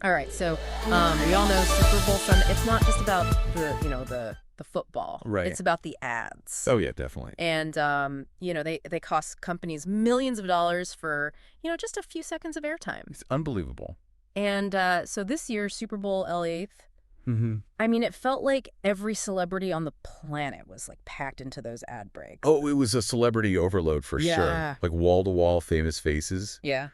All right, so we all know Super Bowl Sunday. It's not just about the football. Right. It's about the ads. Oh, yeah, definitely. And they cost companies millions of dollars for just a few seconds of airtime. It's unbelievable. And so this year, Super Bowl L8th. Mm-hmm. I mean, it felt like every celebrity on the planet was like packed into those ad breaks. Oh, it was a celebrity overload for sure. Like wall-to-wall famous faces. Yeah.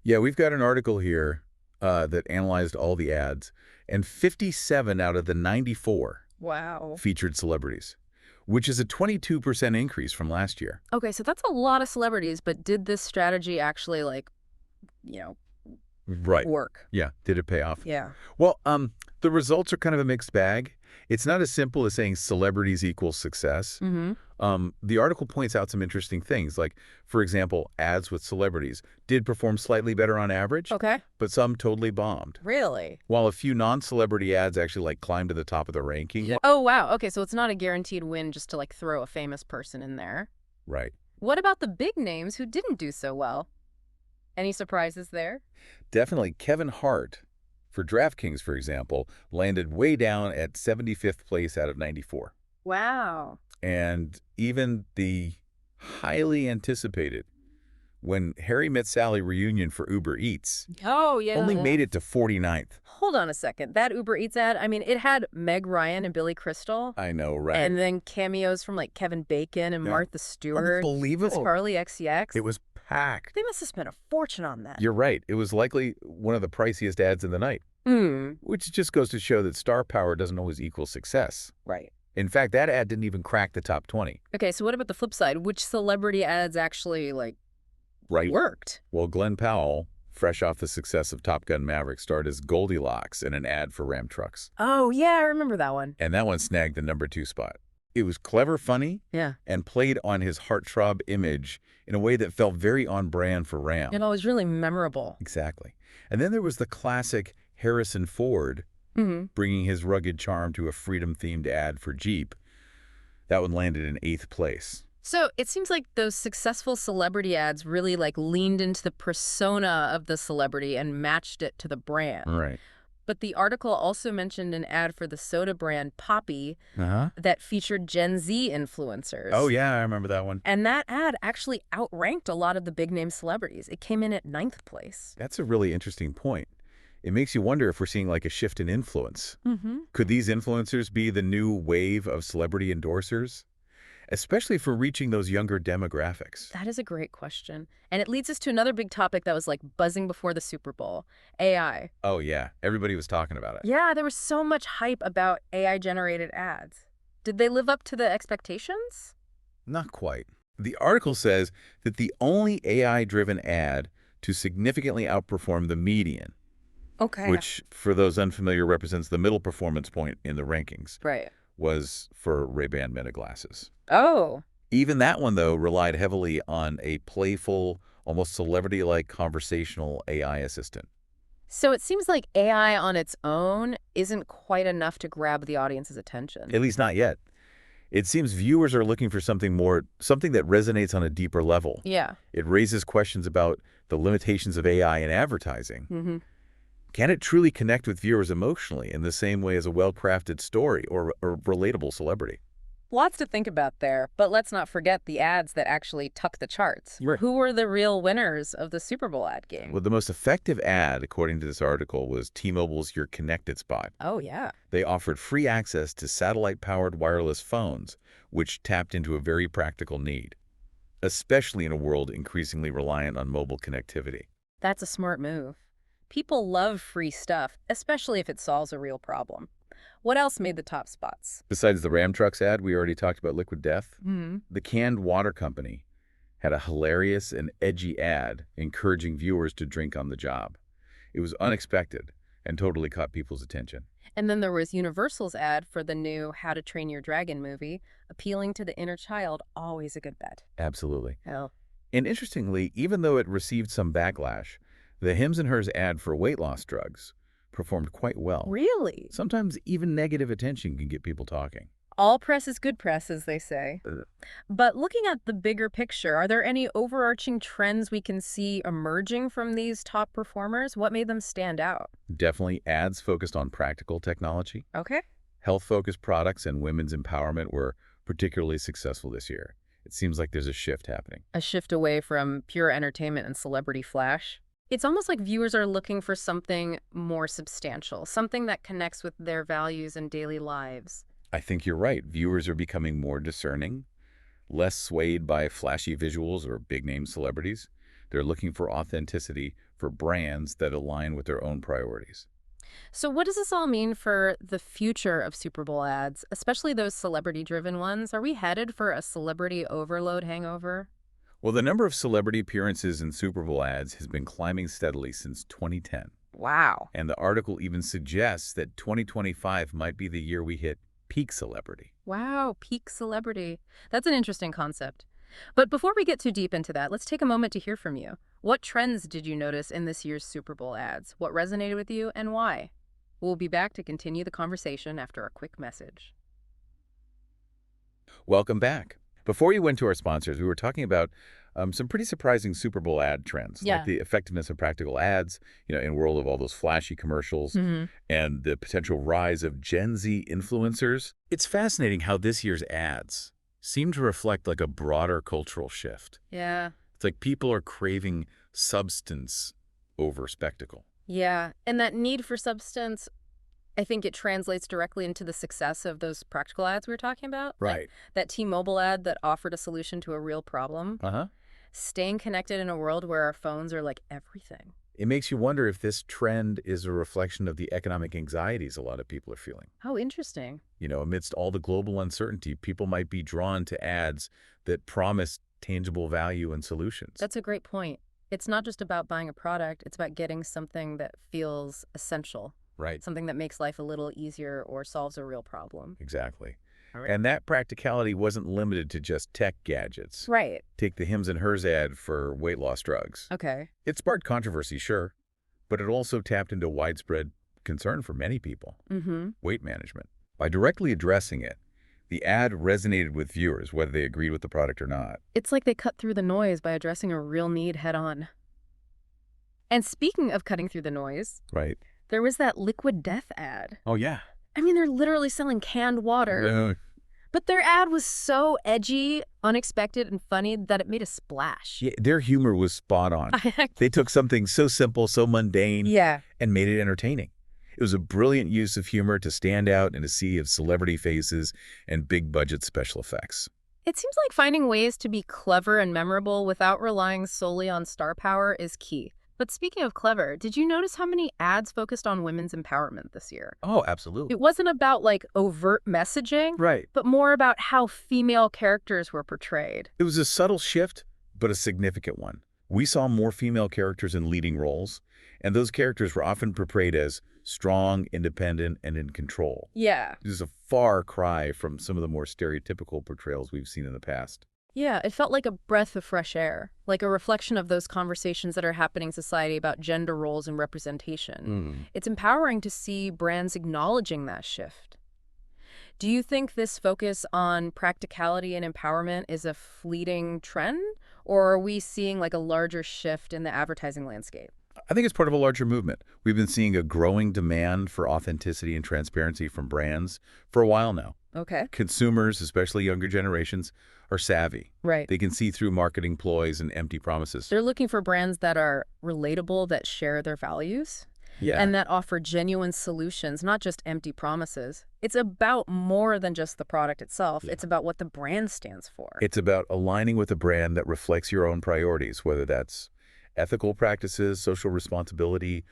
Yeah, we've got an article here that analyzed all the ads, and 57 out of the 94 Wow. featured celebrities, which is a 22% increase from last year. Okay, so that's a lot of celebrities, but did this strategy actually Right. work? Yeah. Did it pay off? Yeah. Well, the results are kind of a mixed bag. It's not as simple as saying celebrities equals success. Mm-hmm. The article points out some interesting things, like, for example, ads with celebrities did perform slightly better on average, Okay. but some totally bombed. Really? While a few non-celebrity ads actually climbed to the top of the ranking. Yeah. Oh, wow. Okay, so it's not a guaranteed win just to throw a famous person in there. Right. What about the big names who didn't do so well? Any surprises there? Definitely Kevin Hart, for DraftKings, for example, landed way down at 75th place out of 94. Wow. And even the highly anticipated When Harry Met Sally reunion for Uber Eats Oh, yeah. only made it to 49th. Hold on a second. That Uber Eats ad, I mean, it had Meg Ryan and Billy Crystal. I know, right? And then cameos from Kevin Bacon and Yeah. Martha Stewart. Unbelievable. Charlie XCX. It was packed. They must have spent a fortune on that. You're right. It was likely one of the priciest ads in the night, which just goes to show that star power doesn't always equal success. Right. In fact, that ad didn't even crack the top 20. Okay, so what about the flip side? Which celebrity ads actually, worked? Well, Glenn Powell, fresh off the success of Top Gun Maverick, starred as Goldilocks in an ad for Ram trucks. Oh, yeah, I remember that one. And that one snagged the #2 spot. It was clever, funny, Yeah. and played on his heartthrob image in a way that felt very on brand for Ram. It was really memorable. Exactly. And then there was the classic Harrison Ford bringing his rugged charm to a freedom-themed ad for Jeep. That one landed in 8th place. So it seems like those successful celebrity ads really leaned into the persona of the celebrity and matched it to the brand. Right. But the article also mentioned an ad for the soda brand Poppy that featured Gen Z influencers. Oh, yeah, I remember that one. And that ad actually outranked a lot of the big-name celebrities. It came in at 9th place. That's a really interesting point. It makes you wonder if we're seeing a shift in influence. Could these influencers be the new wave of celebrity endorsers? Especially for reaching those younger demographics. That is a great question. And it leads us to another big topic that was buzzing before the Super Bowl, AI. Oh, yeah. Everybody was talking about it. Yeah, there was so much hype about AI-generated ads. Did they live up to the expectations? Not quite. The article says that the only AI-driven ad to significantly outperform the median, which, for those unfamiliar, represents the middle performance point in the rankings, Right. was for Ray-Ban Meta glasses. Oh. Even that one, though, relied heavily on a playful, almost celebrity-like conversational AI assistant. So it seems like AI on its own isn't quite enough to grab the audience's attention. At least not yet. It seems viewers are looking for something that resonates on a deeper level. Yeah. It raises questions about the limitations of AI in advertising. Can it truly connect with viewers emotionally in the same way as a well-crafted story or a relatable celebrity? Lots to think about there, but let's not forget the ads that actually tuck the charts. Right. Who were the real winners of the Super Bowl ad game? Well, the most effective ad, according to this article, was T-Mobile's You're Connected spot. Oh, yeah. They offered free access to satellite-powered wireless phones, which tapped into a very practical need, especially in a world increasingly reliant on mobile connectivity. That's a smart move. People love free stuff, especially if it solves a real problem. What else made the top spots? Besides the Ram Trucks ad, we already talked about Liquid Death. The canned water company had a hilarious and edgy ad encouraging viewers to drink on the job. It was unexpected and totally caught people's attention. And then there was Universal's ad for the new How to Train Your Dragon movie, appealing to the inner child, always a good bet. Absolutely. Oh. And interestingly, even though it received some backlash, the Hims and Hers ad for weight loss drugs performed quite well. Really? Sometimes even negative attention can get people talking. All press is good press, as they say. Uh, But looking at the bigger picture, are there any overarching trends we can see emerging from these top performers? What made them stand out? Definitely ads focused on practical technology. Okay. Health-focused products and women's empowerment were particularly successful this year. It seems like there's a shift happening. A shift away from pure entertainment and celebrity flash. It's almost like viewers are looking for something more substantial, something that connects with their values and daily lives. I think you're right. Viewers are becoming more discerning, less swayed by flashy visuals or big-name celebrities. They're looking for authenticity for brands that align with their own priorities. So what does this all mean for the future of Super Bowl ads, especially those celebrity-driven ones? Are we headed for a celebrity overload hangover? Well, the number of celebrity appearances in Super Bowl ads has been climbing steadily since 2010. Wow. And the article even suggests that 2025 might be the year we hit peak celebrity. Wow, peak celebrity. That's an interesting concept. But before we get too deep into that, let's take a moment to hear from you. What trends did you notice in this year's Super Bowl ads? What resonated with you and why? We'll be back to continue the conversation after a quick message. Welcome back. Before you went to our sponsors, we were talking about some pretty surprising Super Bowl ad trends, like Yeah. the effectiveness of practical ads, in a world of all those flashy commercials, Hmm. and the potential rise of Gen Z influencers. It's fascinating how this year's ads seem to reflect like a broader cultural shift. Yeah. It's like people are craving substance over spectacle. Yeah. And that need for substance, I think it translates directly into the success of those practical ads we were talking about. Like that T-Mobile ad that offered a solution to a real problem. Uh-huh. Staying connected in a world where our phones are like everything. It makes you wonder if this trend is a reflection of the economic anxieties a lot of people are feeling. How interesting. Amidst all the global uncertainty, people might be drawn to ads that promise tangible value and solutions. That's a great point. It's not just about buying a product, it's about getting something that feels essential, Right, something that makes life a little easier or solves a real problem. exactly. All right. And that practicality wasn't limited to just tech gadgets. Right. Take the Hims and Hers ad for weight loss drugs. Okay. It sparked controversy, sure, but it also tapped into widespread concern for many people. Mm-hmm. Weight management. By directly addressing it, the ad resonated with viewers, whether they agreed with the product or not. It's like they cut through the noise by addressing a real need head on. And speaking of cutting through the noise, Right. there was that Liquid Death ad. Oh, yeah. I mean, they're literally selling canned water. But their ad was so edgy, unexpected, and funny that it made a splash. Yeah, their humor was spot on. They took something so simple, so mundane, Yeah. and made it entertaining. It was a brilliant use of humor to stand out in a sea of celebrity faces and big-budget special effects. It seems like finding ways to be clever and memorable without relying solely on star power is key. But speaking of clever, did you notice how many ads focused on women's empowerment this year? Oh, absolutely. It wasn't about like overt messaging, Right. but more about how female characters were portrayed. It was a subtle shift, but a significant one. We saw more female characters in leading roles, and those characters were often portrayed as strong, independent, and in control. Yeah. This is a far cry from some of the more stereotypical portrayals we've seen in the past. Yeah, it felt like a breath of fresh air, like a reflection of those conversations that are happening in society about gender roles and representation. It's empowering to see brands acknowledging that shift. Do you think this focus on practicality and empowerment is a fleeting trend, or are we seeing like a larger shift in the advertising landscape? I think it's part of a larger movement. We've been seeing a growing demand for authenticity and transparency from brands for a while now. Okay. Consumers, especially younger generations, are savvy. Right. They can see through marketing ploys and empty promises. They're looking for brands that are relatable, that share their values, Yeah. and that offer genuine solutions, not just empty promises. It's about more than just the product itself. Yeah. It's about what the brand stands for. It's about aligning with a brand that reflects your own priorities, whether that's ethical practices, social responsibility,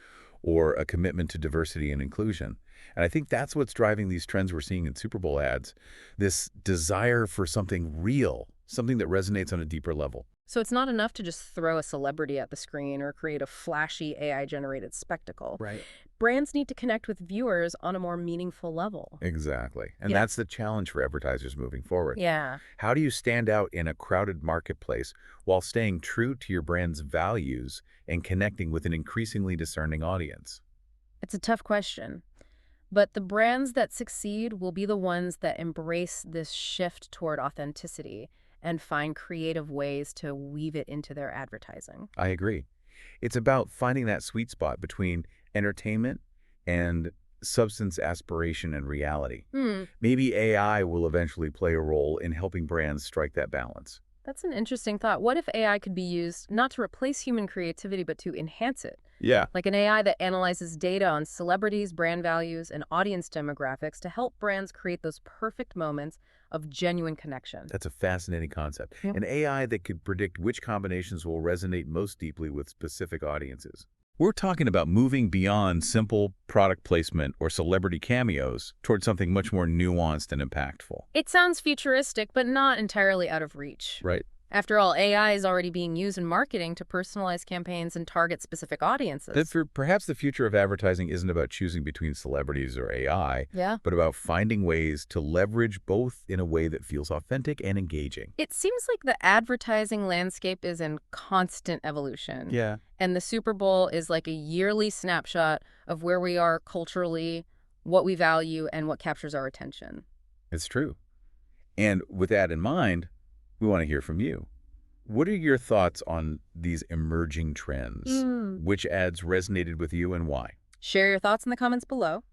or a commitment to diversity and inclusion. And I think that's what's driving these trends we're seeing in Super Bowl ads, this desire for something real, something that resonates on a deeper level. So it's not enough to just throw a celebrity at the screen or create a flashy AI-generated spectacle. Right. Brands need to connect with viewers on a more meaningful level. Exactly. And Yeah. that's the challenge for advertisers moving forward. Yeah. How do you stand out in a crowded marketplace while staying true to your brand's values and connecting with an increasingly discerning audience? It's a tough question. But the brands that succeed will be the ones that embrace this shift toward authenticity and find creative ways to weave it into their advertising. I agree. It's about finding that sweet spot between entertainment and substance aspiration and reality. Hmm. Maybe AI will eventually play a role in helping brands strike that balance. That's an interesting thought. What if AI could be used not to replace human creativity, but to enhance it? Yeah. Like an AI that analyzes data on celebrities, brand values, and audience demographics to help brands create those perfect moments of genuine connection. That's a fascinating concept. Yeah. An AI that could predict which combinations will resonate most deeply with specific audiences. We're talking about moving beyond simple product placement or celebrity cameos towards something much more nuanced and impactful. It sounds futuristic, but not entirely out of reach. Right. After all, AI is already being used in marketing to personalize campaigns and target specific audiences. Perhaps the future of advertising isn't about choosing between celebrities or AI, Yeah. but about finding ways to leverage both in a way that feels authentic and engaging. It seems like the advertising landscape is in constant evolution. Yeah. And the Super Bowl is like a yearly snapshot of where we are culturally, what we value, and what captures our attention. It's true. And with that in mind, we want to hear from you. What are your thoughts on these emerging trends? Which ads resonated with you and why? Share your thoughts in the comments below.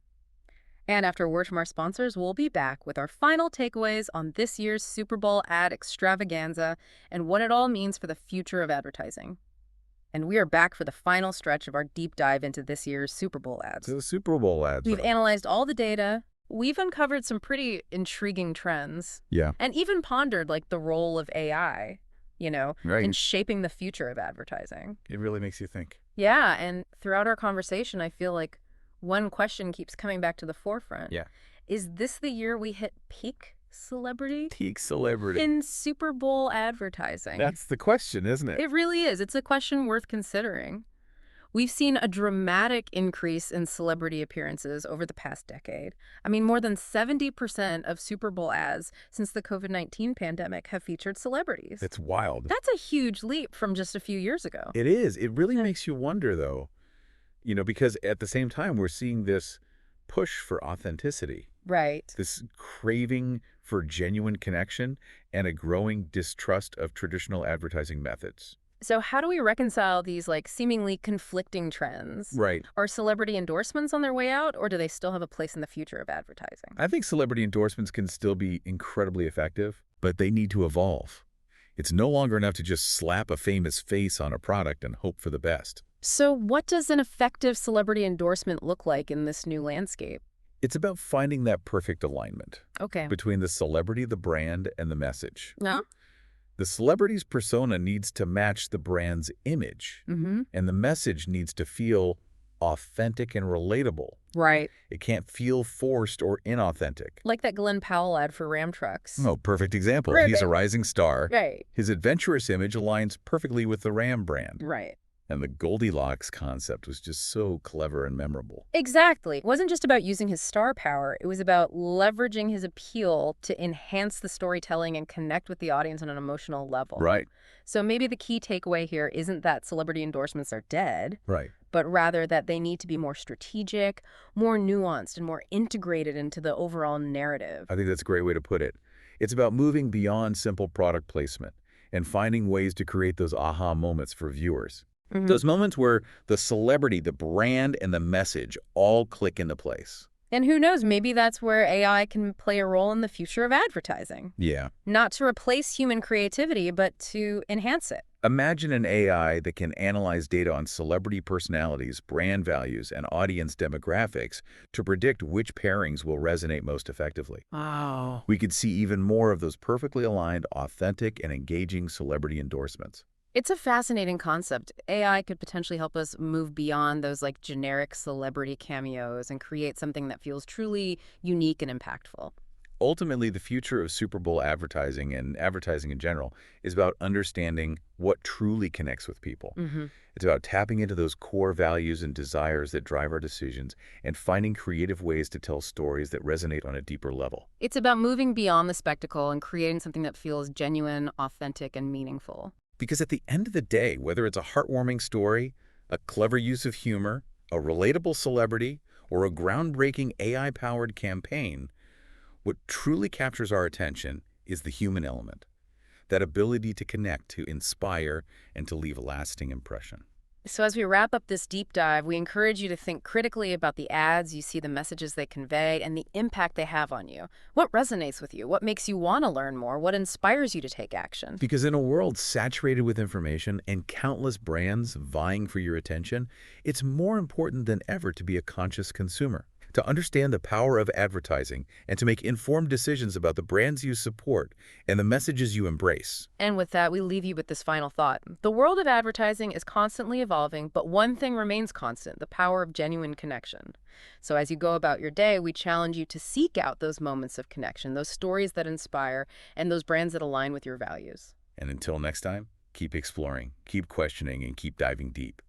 And after a word from our sponsors, we'll be back with our final takeaways on this year's Super Bowl ad extravaganza and what it all means for the future of advertising. And we are back for the final stretch of our deep dive into this year's Super Bowl ads. So the Super Bowl ads. We've analyzed all the data. We've uncovered some pretty intriguing trends. Yeah. And even pondered like the role of AI, Right. in shaping the future of advertising. It really makes you think. Yeah, and throughout our conversation, I feel like one question keeps coming back to the forefront. Yeah. Is this the year we hit peak celebrity Peak celebrity. in Super Bowl advertising? That's the question, isn't it? It really is. It's a question worth considering. We've seen a dramatic increase in celebrity appearances over the past decade. I mean, more than 70% of Super Bowl ads since the COVID-19 pandemic have featured celebrities. It's wild. That's a huge leap from just a few years ago. It is. It really makes you wonder, though, because at the same time, we're seeing this push for authenticity, Right. this craving for genuine connection, and a growing distrust of traditional advertising methods. So how do we reconcile these seemingly conflicting trends? Right. Are celebrity endorsements on their way out, or do they still have a place in the future of advertising? I think celebrity endorsements can still be incredibly effective, but they need to evolve. It's no longer enough to just slap a famous face on a product and hope for the best. So what does an effective celebrity endorsement look like in this new landscape? It's about finding that perfect alignment Okay. between the celebrity, the brand, and the message. No? The celebrity's persona needs to match the brand's image, Mm-hmm. and the message needs to feel authentic and relatable. Right. It can't feel forced or inauthentic. Like that Glenn Powell ad for Ram trucks. Oh, perfect example. Right. He's a rising star. Right. His adventurous image aligns perfectly with the Ram brand. Right. And the Goldilocks concept was just so clever and memorable. Exactly. It wasn't just about using his star power. It was about leveraging his appeal to enhance the storytelling and connect with the audience on an emotional level. Right. So maybe the key takeaway here isn't that celebrity endorsements are dead, Right. but rather that they need to be more strategic, more nuanced, and more integrated into the overall narrative. I think that's a great way to put it. It's about moving beyond simple product placement and finding ways to create those aha moments for viewers. Mhm. Those moments where the celebrity, the brand, and the message all click into place. And who knows, maybe that's where AI can play a role in the future of advertising. Yeah. Not to replace human creativity, but to enhance it. Imagine an AI that can analyze data on celebrity personalities, brand values, and audience demographics to predict which pairings will resonate most effectively. Wow. We could see even more of those perfectly aligned, authentic, and engaging celebrity endorsements. It's a fascinating concept. AI could potentially help us move beyond those generic celebrity cameos and create something that feels truly unique and impactful. Ultimately, the future of Super Bowl advertising and advertising in general is about understanding what truly connects with people. Mm-hmm. It's about tapping into those core values and desires that drive our decisions and finding creative ways to tell stories that resonate on a deeper level. It's about moving beyond the spectacle and creating something that feels genuine, authentic, and meaningful. Because at the end of the day, whether it's a heartwarming story, a clever use of humor, a relatable celebrity, or a groundbreaking AI-powered campaign, what truly captures our attention is the human element, that ability to connect, to inspire, and to leave a lasting impression. So as we wrap up this deep dive, we encourage you to think critically about the ads you see, the messages they convey, and the impact they have on you. What resonates with you? What makes you want to learn more? What inspires you to take action? Because in a world saturated with information and countless brands vying for your attention, it's more important than ever to be a conscious consumer, to understand the power of advertising, and to make informed decisions about the brands you support and the messages you embrace. And with that, we leave you with this final thought. The world of advertising is constantly evolving, but one thing remains constant: the power of genuine connection. So as you go about your day, we challenge you to seek out those moments of connection, those stories that inspire, and those brands that align with your values. And until next time, keep exploring, keep questioning, and keep diving deep.